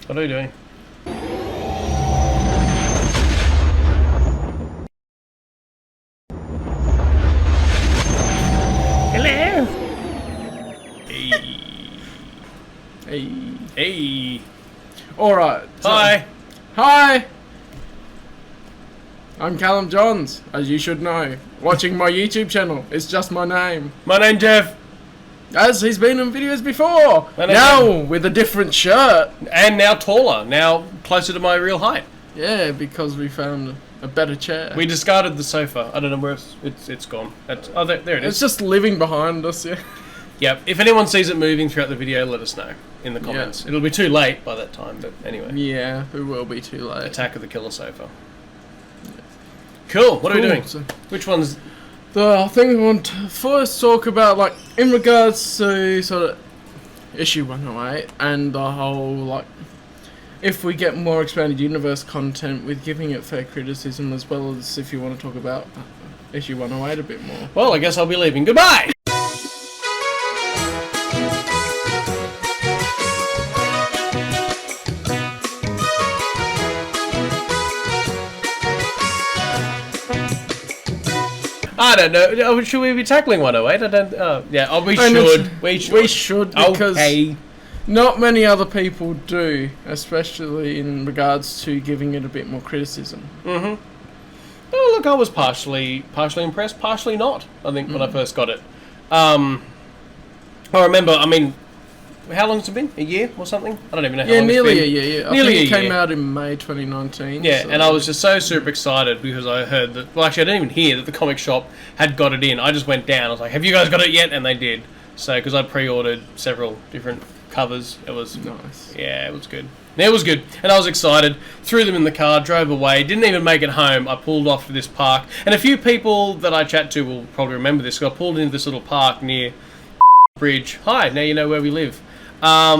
What are you doing? Hello. Hey. Hey. Hey. Alright. Hi. Hi! I'm Callum Johns, as you should know. Watching my YouTube channel. It's just my name. My name's Jeff. As he's been in videos before. Now with a different shirt. And now taller. Now closer to my real height. Yeah, because we found a better chair. We discarded the sofa. I don't know where it's gone. There it is. It's just living behind us, yeah. Yep. If anyone sees it moving throughout the video, let us know in the comments. Yeah. It'll be too late by that time, but anyway. Yeah, it will be too late. Attack of the Killer Sofa. Cool. What are we doing? So Which one's... the thing we want to first talk about, like, in regards to sort of issue 108 and the whole, like, if we get more expanded universe content with giving it fair criticism, as well as if you want to talk about issue 108 a bit more. Well, I guess I'll be leaving. Goodbye! I don't know. Should we be tackling 108? I don't. Yeah. Oh, we should. We should because okay. not many other people do, especially in regards to giving it a bit more criticism. Mm-hmm. Oh, look, I was partially impressed, partially not. I think when I first got it. I remember. I mean, how long has it been? A year or something? I don't even know how long it's been. Nearly a year. Yeah. Nearly I think a it came year. out in May 2019. Yeah, so. and I was just so super excited because I heard that... Well, actually, I didn't even hear that the comic shop had got it in. I just went down. I was like, have you guys got it yet? And they did. So, because I pre-ordered several different covers. It was... Nice. Yeah, it was good. It was good. And I was excited. Threw them in the car, drove away. Didn't even make it home. I pulled off to this park. And a few people that I chat to will probably remember this. I pulled into this little park near Bridge. Hi, now you know where we live. Yeah,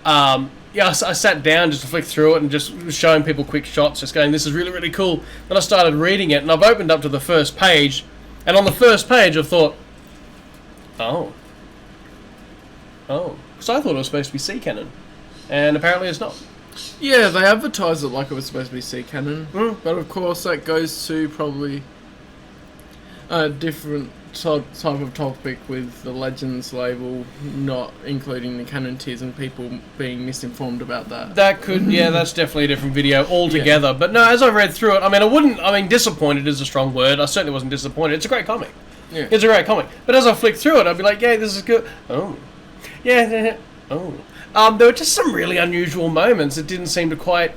I sat down just to flick through it and just was showing people quick shots, just going, this is really, really cool. Then I started reading it, and I've opened up to the first page, and on the first page I thought, oh. Because I thought it was supposed to be sea canon, and apparently it's not. Yeah, they advertised it like it was supposed to be sea canon, but of course that goes to probably a different type of topic with the Legends label not including the canon tiers and people being misinformed about that. That could, yeah, that's definitely a different video altogether. Yeah. But no, as I read through it, I mean, disappointed is a strong word. I certainly wasn't disappointed. It's a great comic. Yeah. It's a great comic. But as I flicked through it, I'd be like, yeah, this is good. Oh. Yeah. Oh. There were just some really unusual moments that didn't seem to quite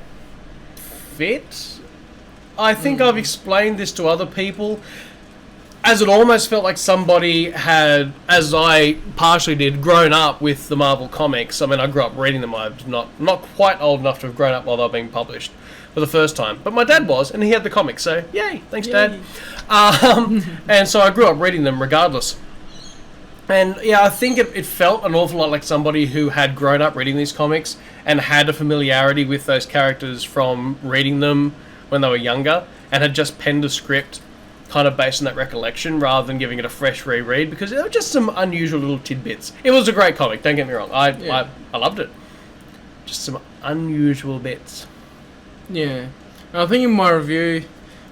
fit. I think I've explained this to other people, as it almost felt like somebody had, as I partially did, grown up with the Marvel comics. I mean, I grew up reading them. I'm not quite old enough to have grown up while they were being published for the first time. But my dad was, and he had the comics, so yay, thanks, Dad. And so I grew up reading them regardless. And yeah, I think it felt an awful lot like somebody who had grown up reading these comics and had a familiarity with those characters from reading them when they were younger and had just penned a script kind of based on that recollection rather than giving it a fresh reread, because there were just some unusual little tidbits. It was a great comic, don't get me wrong. I loved it. Just some unusual bits. Yeah. I think in my review,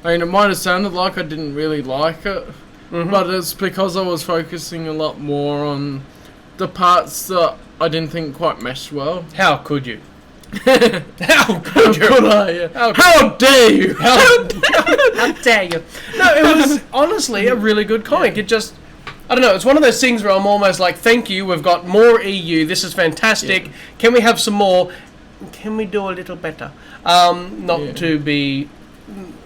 I mean, it might have sounded like I didn't really like it, but it's because I was focusing a lot more on the parts that I didn't think quite meshed well. How could you? How could you? How dare you? How dare you? No, it was honestly a really good comic. It just, I don't know, it's one of those things where I'm almost like, thank you, we've got more EU, this is fantastic, can we have some more? Can we do a little better? Not to be,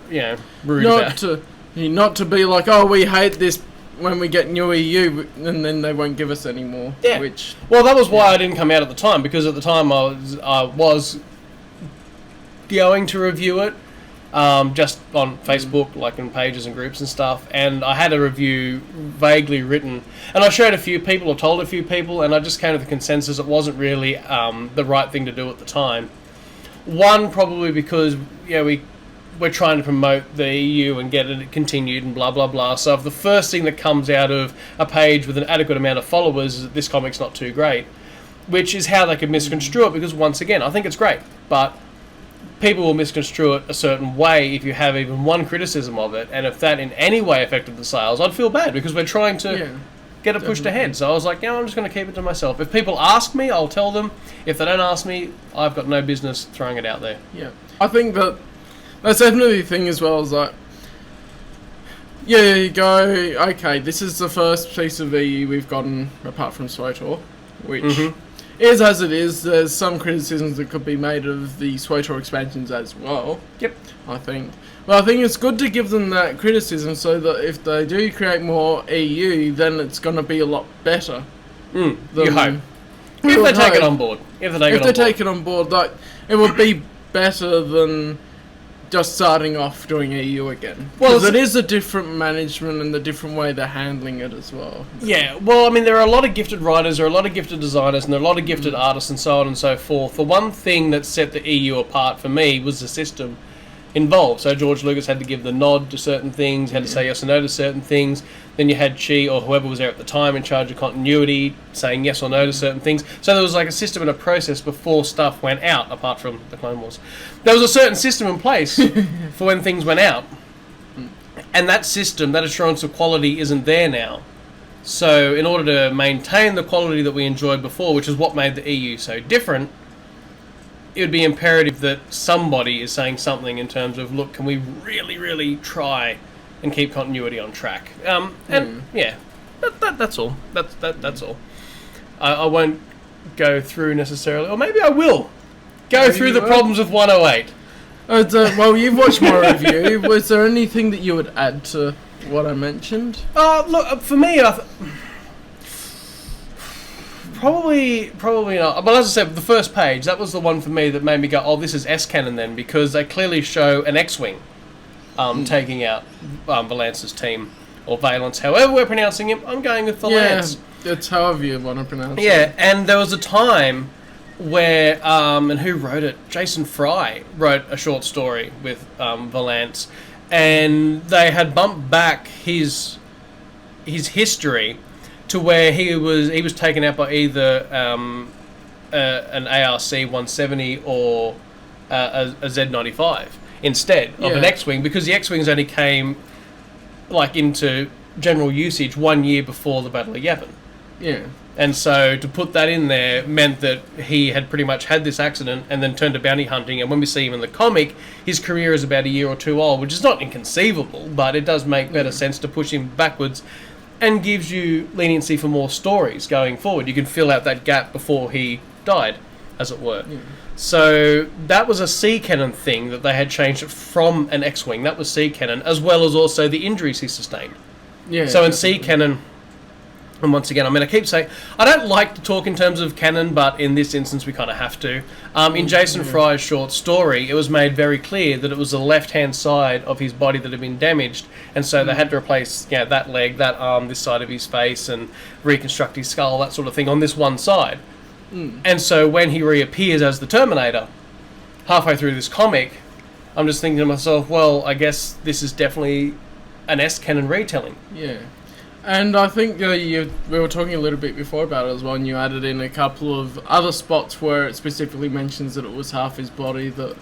rude about it. Not to be like, oh, we hate this when we get new EU, and then they won't give us any more. Yeah. Well, that was why I didn't come out at the time, because at the time I was going to review it, just on Facebook, like in pages and groups and stuff, and I had a review vaguely written, and I showed a few people, or told a few people, and I just came to the consensus it wasn't really the right thing to do at the time. One, probably because we're trying to promote the EU and get it continued and blah blah blah, so if the first thing that comes out of a page with an adequate amount of followers is that this comic's not too great, which is how they could misconstrue it, because once again, I think it's great, but people will misconstrue it a certain way if you have even one criticism of it, and if that in any way affected the sales, I'd feel bad, because we're trying to get it pushed ahead. So I was like, I'm just going to keep it to myself. If people ask me, I'll tell them. If they don't ask me, I've got no business throwing it out there. Yeah. I think that's definitely the thing as well, is like, you go, okay, this is the first piece of EU we've gotten apart from SWTOR, which is as it is. There's some criticisms that could be made of the SWTOR expansions as well. Yep. I think. But I think it's good to give them that criticism so that if they do create more EU, then it's going to be a lot better. You hope. If they take it on board. If they take it on board, like, it would be better than just starting off doing EU again. Because it is a different management and the different way they're handling it as well. Yeah, well, I mean, there are a lot of gifted writers, there are a lot of gifted designers, and there are a lot of gifted artists and so on and so forth. The one thing that set the EU apart for me was the system involved. So George Lucas had to give the nod to certain things, had to say yes or no to certain things. Then you had Chi, or whoever was there at the time in charge of continuity, saying yes or no to certain things. So there was like a system and a process before stuff went out, apart from the Clone Wars. There was a certain system in place for when things went out. And that system, that assurance of quality, isn't there now. So in order to maintain the quality that we enjoyed before, which is what made the EU so different, it would be imperative that somebody is saying something in terms of, look, can we really, really try and keep continuity on track? That's all. That's all. I won't go through necessarily, or maybe I will go through the problems of 108. Well, you've watched my review. Was there anything that you would add to what I mentioned? Look, for me, Probably not. But as I said, the first page, that was the one for me that made me go, oh, this is S-Canon then, because they clearly show an X-Wing taking out Valance's team, or Valance, however we're pronouncing him. I'm going with Valance. Yeah, it's however you want to pronounce it. Yeah, and there was a time where, and who wrote it? Jason Fry wrote a short story with Valance, and they had bumped back his history to where he was taken out by either an ARC 170 or a Z95 instead of an X-Wing, because the X-Wings only came like into general usage 1 year before the Battle of Yavin. Yeah. And so to put that in there meant that he had pretty much had this accident and then turned to bounty hunting, and when we see him in the comic, his career is about a year or two old, which is not inconceivable, but it does make better sense to push him backwards and gives you leniency for more stories going forward. You can fill out that gap before he died, as it were. Yeah. So that was a C-Canon thing that they had changed it from an X-Wing. That was C-Canon, as well as also the injuries he sustained. Yeah. So in C-Canon, and once again, I mean, I keep saying, I don't like to talk in terms of canon, but in this instance, we kind of have to. In Jason Fry's short story, it was made very clear that it was the left-hand side of his body that had been damaged, and so they had to replace that leg, that arm, this side of his face, and reconstruct his skull, that sort of thing, on this one side. And so when he reappears as the Terminator, halfway through this comic, I'm just thinking to myself, well, I guess this is definitely an S-Canon retelling. Yeah. And I think we were talking a little bit before about it as well, and you added in a couple of other spots where it specifically mentions that it was half his body that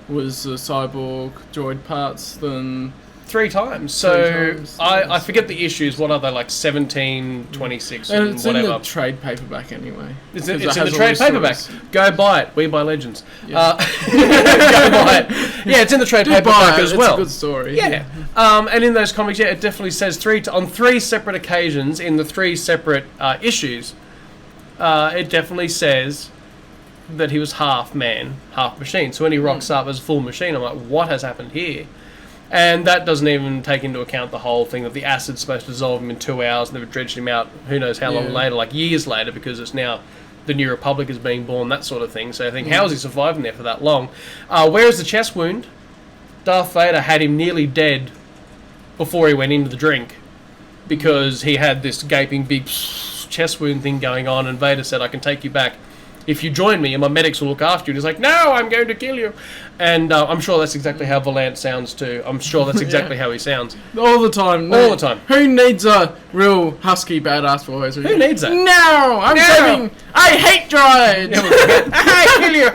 was cyborg droid parts, then 3 times. So I forget the issues. What are they, like 17, 26, and it's whatever? in the trade paperback anyway. It's in the trade paperback. Go buy it. We buy Legends. Yeah. Go buy it. Yeah, it's in the trade paperback as well. It's a good story. Yeah. And in those comics, it definitely says on 3 separate occasions in the 3 separate issues, it definitely says that he was half man, half machine. So when he rocks up as a full machine, I'm like, what has happened here? And that doesn't even take into account the whole thing that the acid's supposed to dissolve him in 2 hours, and they've dredged him out who knows how long later, like years later, because it's now the New Republic is being born, that sort of thing. So I think, how is he surviving there for that long? Where is the chest wound? Darth Vader had him nearly dead before he went into the drink, because he had this gaping big chest wound thing going on, and Vader said, I can take you back if you join me, and my medics will look after you. And he's like, no, I'm going to kill you. And I'm sure that's exactly how Valant sounds too. I'm sure that's exactly how he sounds. All the time. All the time. Who needs a real husky badass voice? Who needs that? No! I'm saving... I hate droids! I kill you!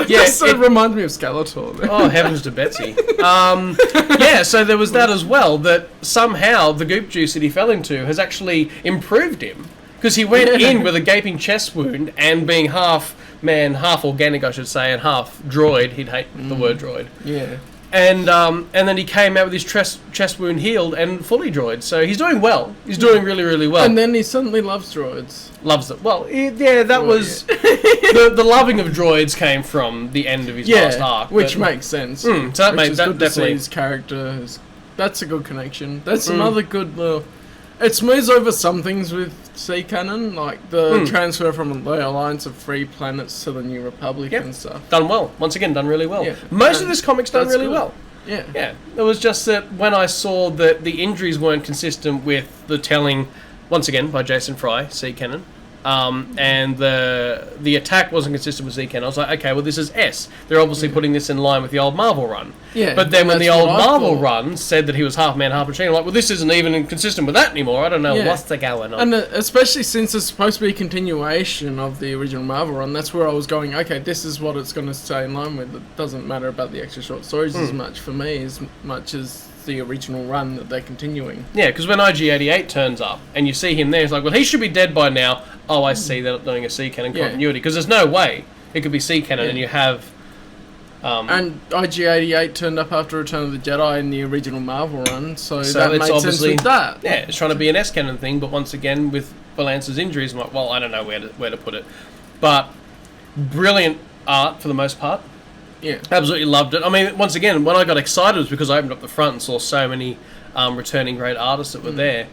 Yeah, it reminds me of Skeletor. Oh, heavens to Betsy. Yeah, so there was that as well, that somehow the goop juice that he fell into has actually improved him. Because he went in with a gaping chest wound and being half man, half organic, I should say, and half droid. He'd hate the word droid. Yeah. And then he came out with his chest wound healed and fully droid. So he's doing well. He's doing really, really well. And then he suddenly loves droids. Loves it. Well, yeah, that was... the loving of droids came from the end of his last arc. Which makes sense. So that made that good definitely... to see his character. That's a good connection. That's another good little... It smooths over some things with Sea Cannon, like the transfer from the Alliance of Free Planets to the New Republic and stuff. Done well. Once again, done really well. Yeah. Most of this comic's done really well. Yeah. Yeah. It was just that when I saw that the injuries weren't consistent with the telling, once again, by Jason Fry, Sea Cannon, and the attack wasn't consistent with Sea Cannon, I was like, okay, well, this is S. They're obviously putting this in line with the old Marvel run. Yeah. But then when the old Marvel run said that he was half man, half machine, I'm like, well, this isn't even consistent with that anymore. I don't know what's going on. And especially since it's supposed to be a continuation of the original Marvel run, that's where I was going, okay, this is what it's going to stay in line with. It doesn't matter about the extra short stories as much for me, as much as the original run that they're continuing. Yeah, because when IG-88 turns up and you see him there, it's like, well, he should be dead by now. Oh, I see, they're not doing a Sea Cannon continuity. Because there's no way it could be Sea Cannon and you have... and IG-88 turned up after Return of the Jedi in the original Marvel run, so that it's made sense with that. Yeah, it's trying to be an S-Cannon thing, but once again, with Valance's injuries, I'm like, well, I don't know where to put it. But brilliant art for the most part. Yeah. Absolutely loved it. I mean, once again, when I got excited was because I opened up the front and saw so many returning great artists that were there.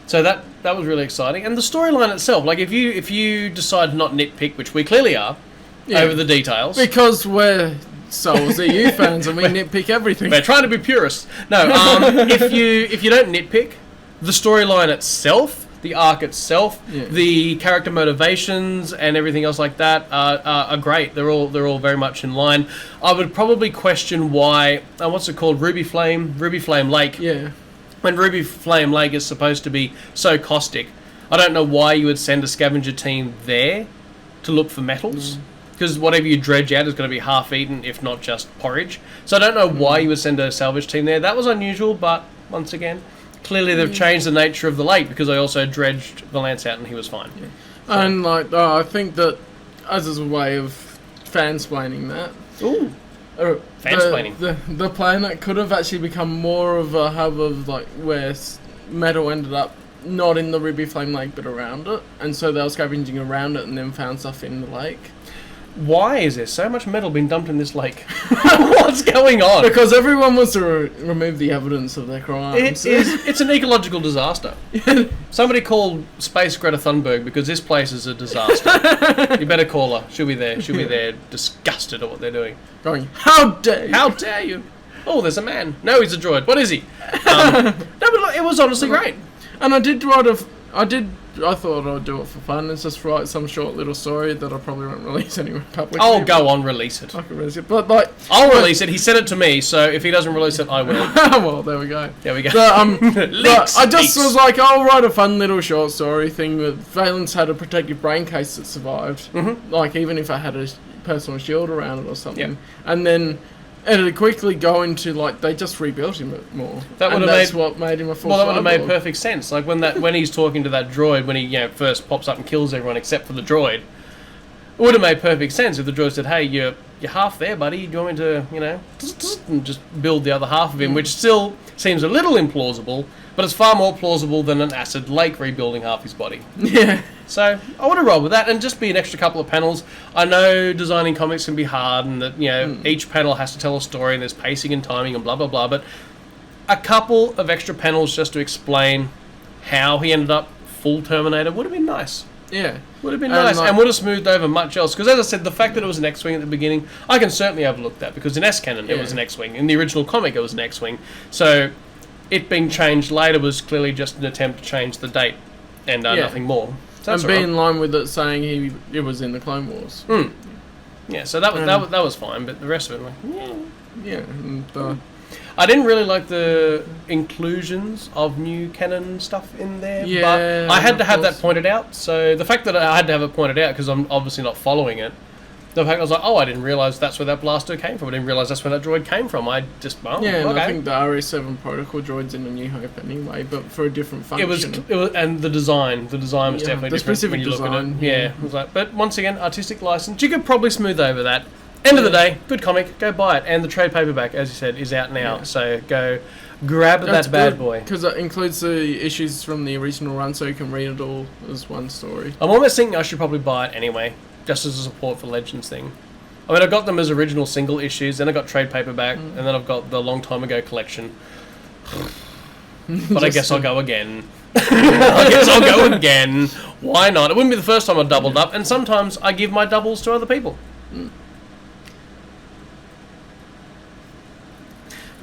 So that was really exciting. And the storyline itself, like if you decide to not nitpick, which we clearly are, over the details. Because we're Star Wars EU fans and we nitpick everything. We're trying to be purists. No, if you don't nitpick, the storyline itself, the arc itself, the character motivations and everything else like that are great. They're all very much in line. I would probably question why what's it called, Ruby Flame Lake. Yeah. When Ruby Flame Lake is supposed to be so caustic, I don't know why you would send a scavenger team there to look for metals. Because whatever you dredge out is going to be half eaten, if not just porridge. So I don't know why you would send a salvage team there. That was unusual, but once again, clearly they've changed the nature of the lake because I also dredged Valance out and he was fine. Yeah. So. And I think that as a way of fansplaining that. Ooh. Fansplaining. The planet could have actually become more of a hub of like where metal ended up not in the Ruby Flame Lake but around it, and so they were scavenging around it and then found stuff in the lake. Why is there so much metal being dumped in this lake? What's going on? Because everyone wants to remove the evidence of their crimes. It's an ecological disaster. Somebody call Space Greta Thunberg because this place is a disaster. You better call her. She'll be there. She'll be there disgusted at what they're doing. Going, how dare you? How dare you? Oh, there's a man. No, he's a droid. What is he? No, but it was honestly great. And I thought I'd do it for fun. It's just write some short little story that I probably won't release anyway publicly. Oh, go on, release it. I can release it, but like I'll release it. He sent it to me, so if he doesn't release it, I will. Well, there we go. There we go. But I just was like, I'll write a fun little short story thing with Valance had a protective brain case that survived. Like even if I had a personal shield around it or something, and then. It'd quickly go into like they just rebuilt him more. That's what made him a full. Well, that would have made perfect sense. Like when he's talking to that droid when he first pops up and kills everyone except for the droid. It would have made perfect sense if the droid said, "Hey, you're half there, buddy. Do you want me to and just build the other half of him?" Which still seems a little implausible, but it's far more plausible than an acid lake rebuilding half his body. Yeah. So I would have rolled with that and just be an extra couple of panels. I know designing comics can be hard and that each panel has to tell a story and there's pacing and timing and blah blah blah, but a couple of extra panels just to explain how he ended up full Terminator would have been nice. Yeah. Would have been nice and would have smoothed over much else. Because as I said, the fact that it was an X-Wing at the beginning, I can certainly overlook that because in S-Canon it was an X-Wing. In the original comic it was an X-Wing. So it being changed later was clearly just an attempt to change the date and nothing more. So and be in line with it saying it was in the Clone Wars. Yeah, so that was fine, but the rest of it, like, yeah. And, I didn't really like the inclusions of new canon stuff in there, but I had to have that pointed out. So the fact that I had to have it pointed out because I'm obviously not following it. The fact I was like, I didn't realise that's where that blaster came from. I didn't realise that's where that droid came from. I just, and I think the RE7 protocol droid's in A New Hope anyway, but for a different function. It was, and the design was definitely different. The specific when you design, look at it. Yeah, it was like, but once again, artistic license. You could probably smooth over that. End of the day, good comic. Go buy it, and the trade paperback, as you said, is out now. Yeah. So go grab that bad boy because it includes the issues from the original run, so you can read it all as one story. I'm almost thinking I should probably buy it anyway, just as a support for Legends thing. I mean, I got them as original single issues, then I got trade paperback, and then I've got the long time ago collection. But I guess I'll go again. Why not? It wouldn't be the first time I doubled up, and sometimes I give my doubles to other people.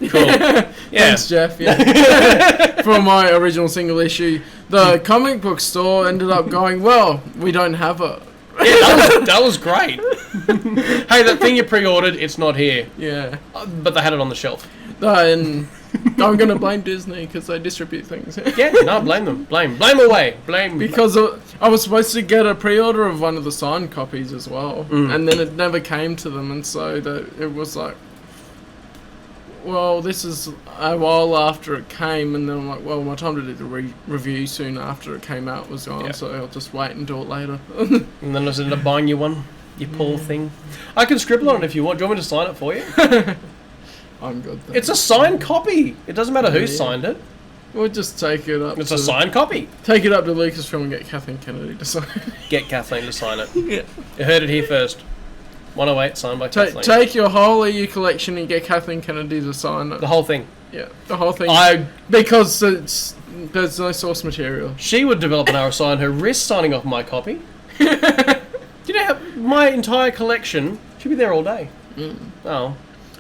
Cool. Yeah. Thanks, Jeff. Yeah. For my original single issue, the comic book store ended up going, well, we don't have it. Yeah, that was great. Hey, that thing you pre-ordered, it's not here. Yeah. But they had it on the shelf. And I'm going to blame Disney because they distribute things. Yeah, no, blame them. Blame away. Blame. Because I was supposed to get a pre-order of one of the signed copies as well. And then it never came to them. And so it was like, well, this is a while after it came, and then I'm like, well, my time to do the review soon after it came out was gone, so I'll just wait and do it later. And then I ended up buying you one, you poor thing. I can scribble on it if you want. Do you want me to sign it for you? I'm good. Thanks. It's a signed copy. It doesn't matter who signed it. We'll just take it up. It's a signed copy. Take it up to Lucasfilm and get Kathleen Kennedy to sign it. Get Kathleen to sign it. Yeah. You heard it here first. 108, signed by Kathleen. Take your whole EU collection and get Kathleen Kennedy to sign it. The whole thing. Yeah, the whole thing. Because there's no source material. She would develop an RSI on her wrist signing off my copy. Do you know how my entire collection should be there all day? Oh,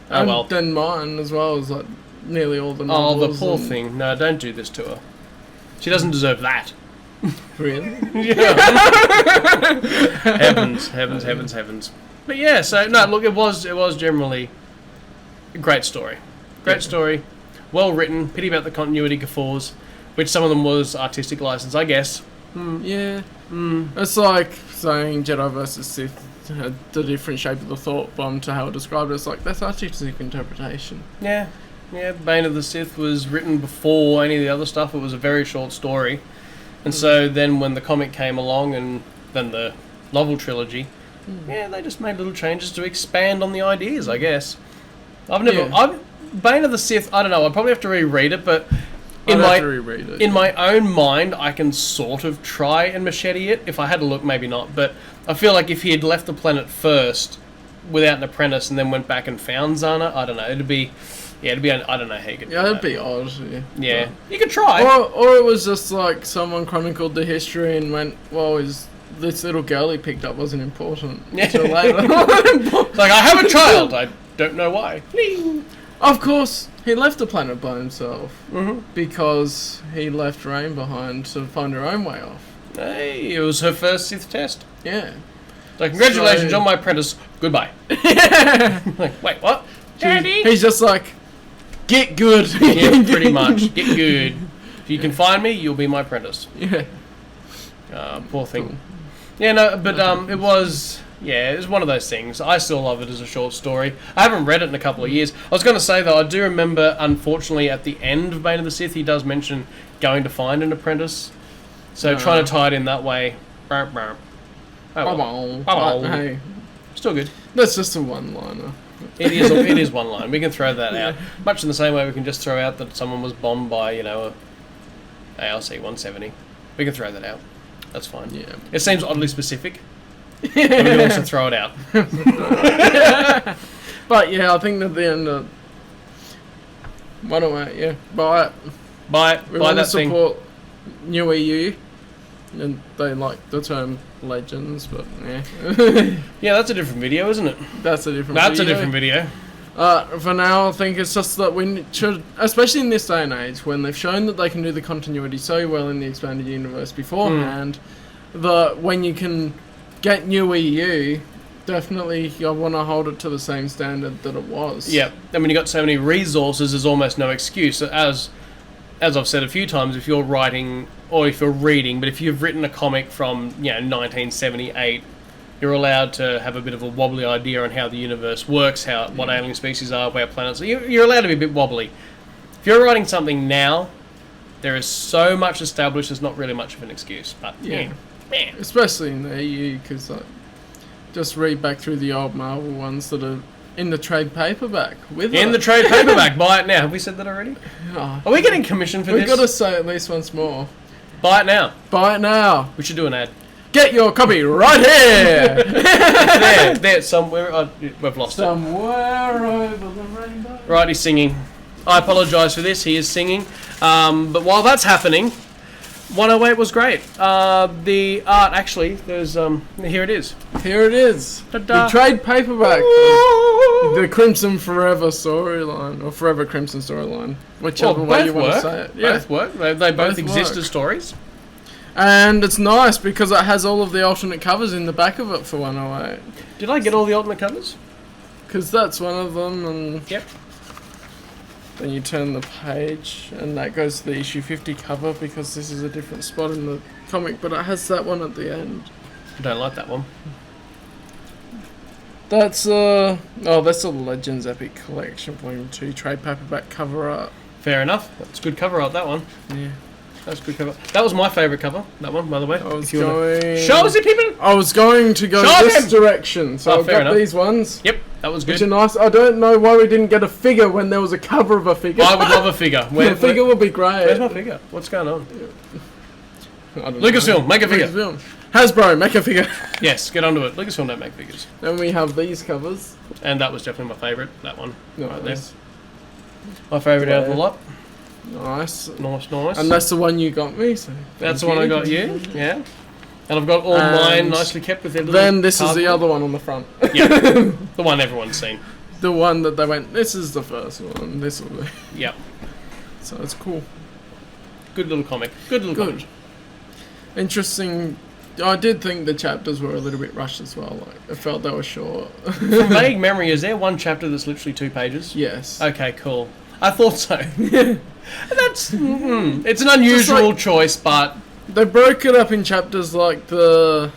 well. Then mine as well is like nearly all the novels. Oh, the poor thing. No, don't do this to her. She doesn't deserve that. Really? Yeah. Heavens. But yeah, so no, look, it was generally a great story. Great story, well written. Pity about the continuity guffaws, which some of them was artistic license, I guess. Yeah. It's like saying Jedi vs. Sith had the different shape of the thought bomb to how it described it. It's like, that's artistic interpretation. Yeah. Bane of the Sith was written before any of the other stuff. It was a very short story. And so then when the comic came along and then the novel trilogy, they just made little changes to expand on the ideas, I guess. Bane of the Sith, I don't know, I'd probably have to reread it, but in my own mind, I can sort of try and machete it. If I had to look, maybe not, but I feel like if he had left the planet first without an apprentice and then went back and found Zana, I don't know, it'd be, I don't know how you could do that. It'd be odd, Yeah, you could try. Or it was just like someone chronicled the history and went, well, this little girl he picked up wasn't important until later. Like, I have a child, I don't know why. Of course, he left the planet by himself because he left Rain behind to find her own way off. Hey, it was her first Sith test. Yeah. So congratulations, you're my apprentice. Goodbye. Like, wait, what? Daddy? He's just like, get good. Yeah, pretty much. Get good. If you can find me, you'll be my apprentice. Yeah. Poor thing. Cool. Yeah, no, but it was one of those things. I still love it as a short story. I haven't read it in a couple of years. I was going to say, though, I do remember, unfortunately, at the end of Bane of the Sith, he does mention going to find an apprentice. So trying to tie it in that way. Oh, well. Hey. Still good. That's just a one-liner. It is one line. We can throw that out. Much in the same way we can just throw out that someone was bombed by, a ALC 170. We can throw that out. That's fine. Yeah. It seems oddly specific. But we can also throw it out. But yeah, I think at the end, why don't we? Buy it. Buy it. We buy want that to support New EU, and they like the term Legends, but yeah, that's a different video, isn't it? That's a different video. For now, I think it's just that we should, especially in this day and age, when they've shown that they can do the continuity so well in the expanded universe beforehand, when you can get new EU, definitely I want to hold it to the same standard that it was. Yeah, I mean, you got so many resources, there's almost no excuse. As I've said a few times, if you're writing or if you're reading, but if you've written a comic from 1978, you're allowed to have a bit of a wobbly idea on how the universe works, what alien species are, where planets are. You're allowed to be a bit wobbly. If you're writing something now, there is so much established, there's not really much of an excuse. But yeah. Especially in the EU, because just read back through the old Marvel ones that are in the trade paperback. The trade paperback, buy it now. Have we said that already? Oh, Are we getting commission for we've this? got to say at least once more. Buy it now. Buy it now. We should do an ad. Get your copy right here. there, somewhere. We've lost it. Somewhere over the rainbow. Right, he's singing. I apologise for this. He is singing. But while that's happening, 108 was great. The art, actually, there's here it is. Here it is. Ta-da. The trade paperback. The Crimson Forever storyline, or Forever Crimson storyline, whichever way you want to say it. Yeah, both work. They both exist work. as stories. And it's nice because it has all of the alternate covers in the back of it for 108. Did I get all the alternate covers? Because that's one of them, and Yep. then you turn the page, and that goes to the issue 50 cover because this is a different spot in the comic, but it has that one at the end. I don't like that one. That's that's a Legends Epic Collection Volume 2 trade paperback cover art. Fair enough. That's good cover art, that one. Yeah. That's good cover. That was my favourite cover, that one, by the way. I was If you wanna- going... Show us it, people! I was going to go Show this him! direction, so Oh, I've fair got enough. these ones. Yep, that was Which good. are nice. I don't know why we didn't get a figure when there was a cover of a figure. I would love a figure. A figure would be great. Where's my figure? What's going on? I don't Lucasfilm, know. make a figure. Lucasfilm. Hasbro, make a figure. Yes, get onto it. Lucasfilm don't make figures. Then we have these covers. And that was definitely my favourite, that one. Right there. Nice. My favourite out of the lot. Nice. Nice. And that's the one you got me, so... That's the thank one I got you, yeah. And I've got all mine nicely kept with their little Then this is the cardboard. other one on the front. Yeah, the one everyone's seen. The one that they went, this is the first one, this will be. Yep. So it's cool. Good little comic. Good little Good. comic. Interesting. I did think the chapters were a little bit rushed as well. Like, I felt they were short. From vague memory, is there one chapter that's literally 2 pages? Yes. Okay, cool. I thought so. That's... It's an unusual choice, but... They broke it up in chapters like the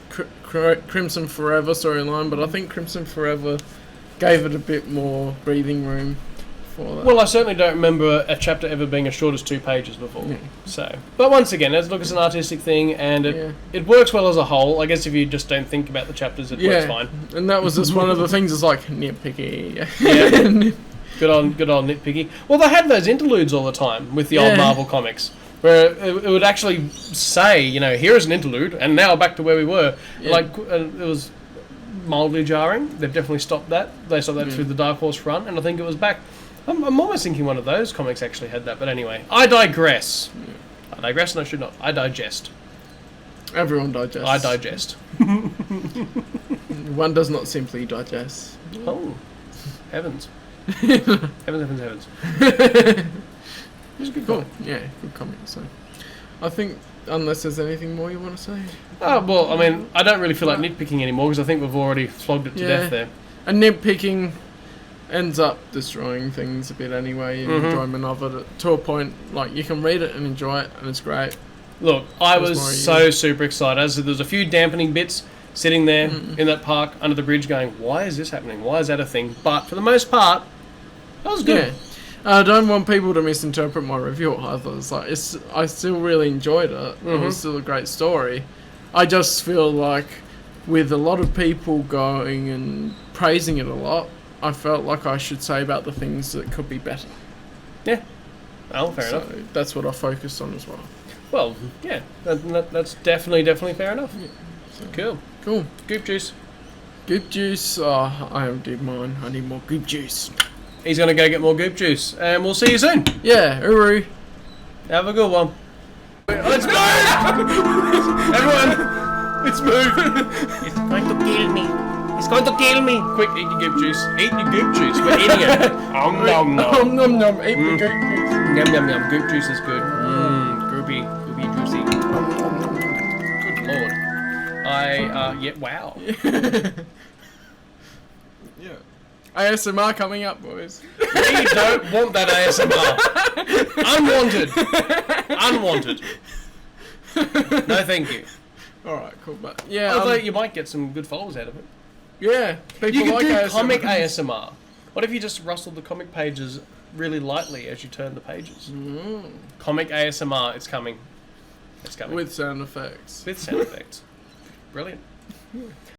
Crimson Forever storyline, but I think Crimson Forever gave it a bit more breathing room for that. Well, I certainly don't remember a chapter ever being as short as 2 pages before. Yeah. So, but once again, let's look as an artistic thing, and it works well as a whole. I guess if you just don't think about the chapters, it works fine. And that was just one of the things. It's like nitpicky. Yeah. Good on nitpicky. Well, they had those interludes all the time with the old Marvel comics, where it would actually say, here is an interlude, and now back to where we were. Yeah. Like it was mildly jarring. They've definitely stopped that. They stopped that through the Dark Horse run, and I think it was back. I'm almost thinking one of those comics actually had that, but anyway, I digress. I digress, and I should not. I digest. Everyone digests. I digest. One does not simply digest. Oh, heavens. heavens. It's a good Cool. comic. Yeah, good comic. So, I think unless there's anything more you want to say. Oh, well, I mean, I don't really feel like nitpicking anymore because I think we've already flogged it to death there. And nitpicking ends up destroying things a bit anyway. Enjoyment of it to a point, like you can read it and enjoy it, and it's great. Look, I There's was more, so super excited. There was a few dampening bits sitting there in that park under the bridge going, why is this happening? Why is that a thing? But for the most part, that was good. Yeah. I don't want people to misinterpret my review either. It's like I still really enjoyed it. It was still a great story. I just feel like with a lot of people going and praising it a lot, I felt like I should say about the things that could be better. Yeah. Well, fair enough. So that's what I focused on as well. Well, yeah, that's definitely fair enough. Yeah. So, Cool. cool. Goop juice. Goop juice. Oh, I did mine. I need more goop juice. He's going to go get more goop juice, and we'll see you soon. Yeah, uru. Have a good one. Let's move! Everyone, let's move. It's going to kill me. It's going to kill me. Quick, eat your goop juice. Eat your goop juice. We're eating it. Nom nom nom. Nom nom. Eat the goop juice. Yum yum yum. Goop juice is good. Goopy juicy. Good Yeah, wow. Yeah. ASMR coming up, boys. We don't want that ASMR. Unwanted. No, thank you. Alright, cool. But yeah, Although you might get some good followers out of it. yeah, people You could like do ASMR. comic ASMR. What if you just rustled the comic pages really lightly as you turn the pages? Comic ASMR, it's coming. It's coming. With sound effects. With sound effects. Brilliant.